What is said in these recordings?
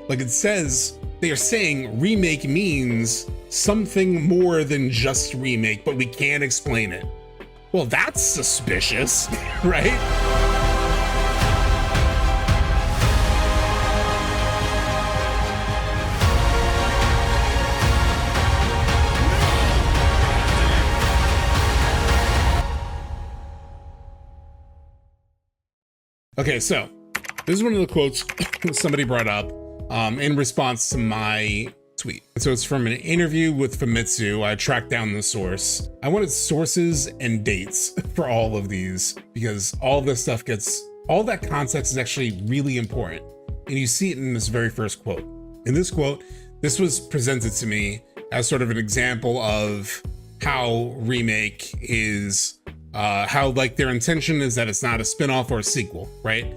Like it says, they are saying remake means something more than just remake, but we can't explain it. Well, that's suspicious, right? Okay, so this is one of the quotes somebody brought up in response to my tweet. So it's from an interview with Famitsu. I tracked down the source. I wanted sources and dates for all of these because all this stuff all that context is actually really important. And you see it in this very first quote. In this quote, this was presented to me as sort of an example of how remake is, how like their intention is that it's not a spin-off or a sequel, right?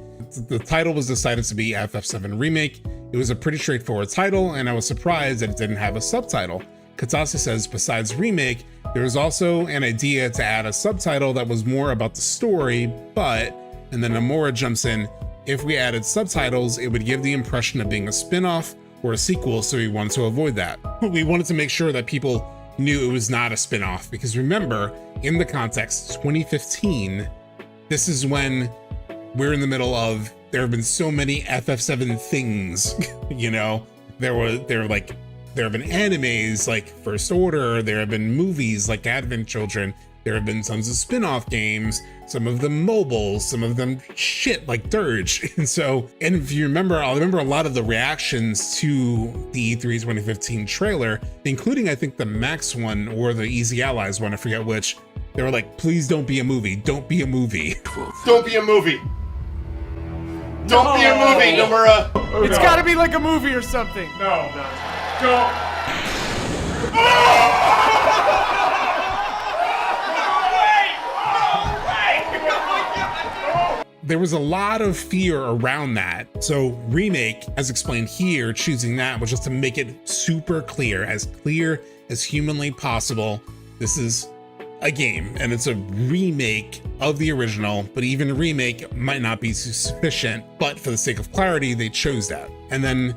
The title was decided to be FF7 Remake. It was a pretty straightforward title, and I was surprised that it didn't have a subtitle. Katase says, besides remake, there was also an idea to add a subtitle that was more about the story, but, and then Nomura jumps in, if we added subtitles, it would give the impression of being a spin-off or a sequel, so we wanted to avoid that. We wanted to make sure that people knew it was not a spin-off, because remember, in the context, 2015, this is when we're in the middle of, there have been so many FF7 things, you know, there have been animes like First Order, there have been movies like Advent Children, there have been tons of spin-off games, some of them mobile, some of them shit like Dirge. And so, and if you remember, I remember a lot of the reactions to the E3 2015 trailer, including I think the Max one or the Easy Allies one, I forget which, they were like, please don't be a movie, don't be a movie. Don't be a movie. Don't be a movie, Nomura. Oh, it's gotta be like a movie or something. No. Don't. There was a lot of fear around that. So remake, as explained here, choosing that was just to make it super clear as humanly possible. This is a game and it's a remake of the original, but even a remake might not be sufficient, but for the sake of clarity, they chose that. And then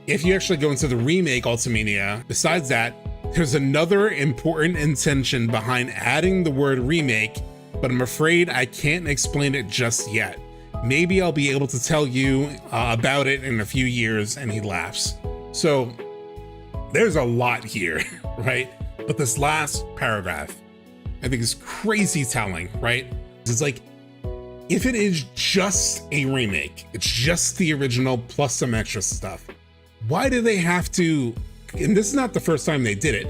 if you actually go into the remake Ultimania, besides that, there's another important intention behind adding the word remake, but I'm afraid I can't explain it just yet. Maybe I'll be able to tell you about it in a few years. And he laughs. So there's a lot here, right? But this last paragraph, I think is crazy telling, right? It's like, if it is just a remake, it's just the original plus some extra stuff, why do they have to, and this is not the first time they did it,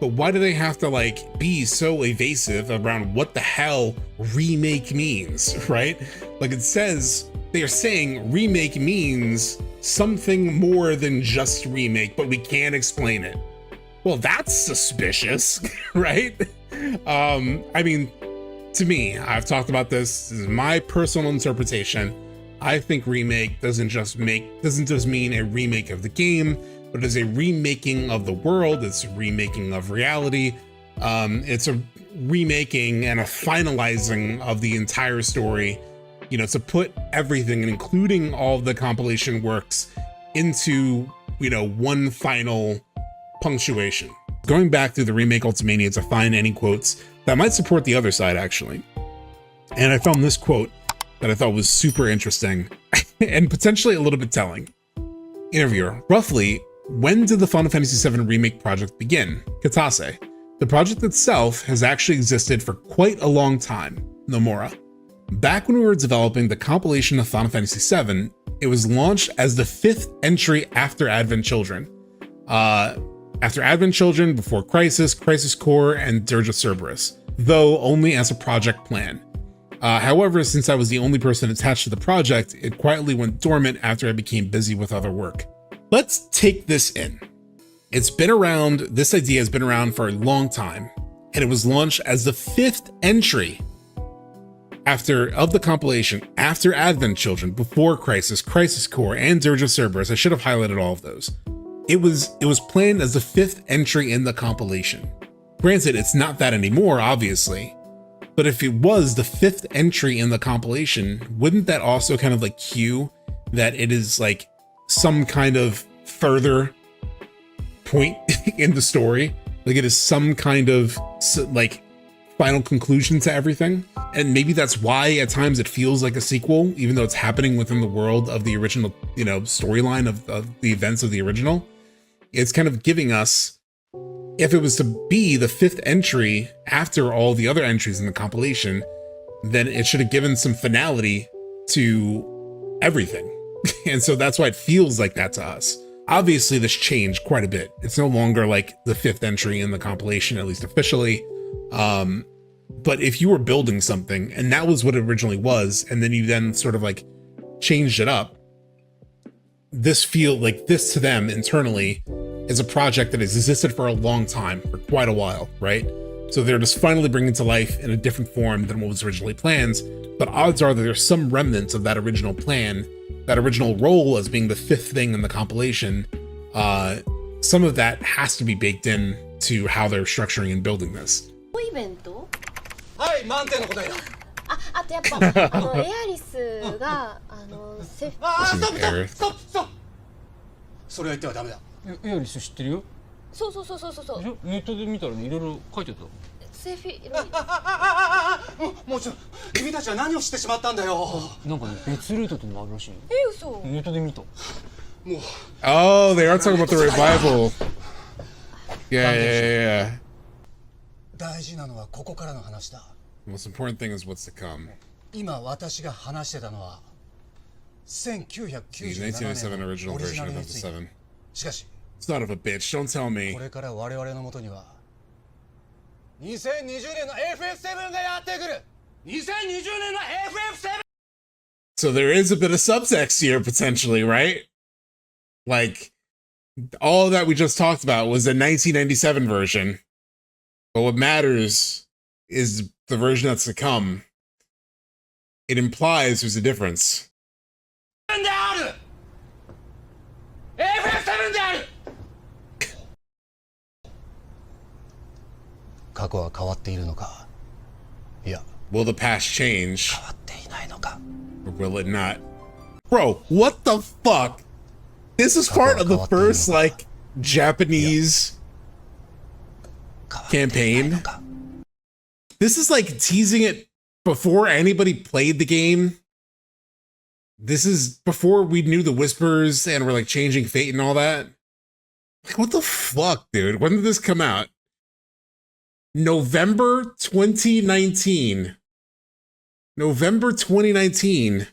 but why do they have to like be so evasive around what the hell remake means, right? Like it says, they are saying remake means something more than just remake, but we can't explain it. Well, that's suspicious, right? I mean, to me, I've talked about this is my personal interpretation. I think remake doesn't just mean a remake of the game, but is a remaking of the world. It's a remaking of reality. It's a remaking and a finalizing of the entire story, you know, to put everything, including all of the compilation works, into, you know, one final punctuation. Going back through the remake Ultimania to find any quotes that might support the other side, actually. And I found this quote that I thought was super interesting and potentially a little bit telling. Interviewer, roughly, when did the Final Fantasy VII Remake project begin? Katase, the project itself has actually existed for quite a long time. Nomura, back when we were developing the compilation of Final Fantasy VII, it was launched as the 5th entry after Advent Children. After Advent Children, before Crisis, Crisis Core, and Dirge of Cerberus, though only as a project plan. However, since I was the only person attached to the project, it quietly went dormant after I became busy with other work. Let's take this in. It's been around, this idea has been around for a long time, and it was launched as the 5th entry of the compilation after Advent Children, before Crisis, Crisis Core, and Dirge of Cerberus. I should have highlighted all of those. It was planned as the 5th entry in the compilation. Granted, it's not that anymore, obviously, but if it was the 5th entry in the compilation, wouldn't that also kind of like cue that it is like some kind of further point in the story. Like it is some kind of like final conclusion to everything. And maybe that's why at times it feels like a sequel, even though it's happening within the world of the original, you know, storyline of the events of the original. It's kind of giving us, if it was to be the 5th entry after all the other entries in the compilation, then it should have given some finality to everything. And so that's why it feels like that to us. Obviously, this changed quite a bit. It's no longer like the 5th entry in the compilation, at least officially. But if you were building something and that was what it originally was, and then you then sort of like changed it up, this to them internally is a project that has existed for a long time, for quite a while, right? So they're just finally bringing to life in a different form than what was originally planned. But odds are that there's some remnants of that original plan, that original role as being the 5th thing in the compilation. Some of that has to be baked in to how they're structuring and building this. イベント？はい満点の答えだあとやっぱエアリスがセフあーストップ Aerith. ストップストップそれは言ってはダメだエアリス知ってるよ。そうネットで見たらね、いろいろ書いてた。セフィもうちょっと君たちは何をしてしまったんだよなんかね、別ルートってのもあるらしいよ。嘘ネットで見た。もう Oh, they are talking about the revival. Yeah. 大事なのはここからの話だ The most important thing is what's to come. 今私が話してたのは The 1997 1997年 original のオリジ version ナル of について FF7. しかし Son of a bitch, don't tell me. これから我々のもとには2020年の FF7 がやってくる2020年の FF7 So there is a bit of subtext here, potentially, right? Like, all that we just talked about was the 1997 version. But what matters is the version that's to come. It implies there's a difference. である FF7 である過去は変わっているのかいや Will the past change, 変わっていないのか or will it not? Bro, what the fuck? This is part of the first, like, Japanese campaign. This is like teasing it before anybody played the game. This is before we knew the whispers and we're like changing fate and all that. Like, what the fuck, dude? When did this come out? November 2019. November 2019.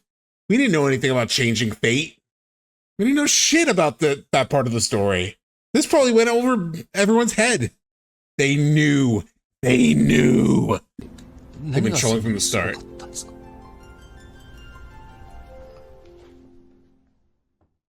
We didn't know anything about changing fate. We didn't know shit about that part of the story. This probably went over everyone's head. They knew. They've been trolling from the start.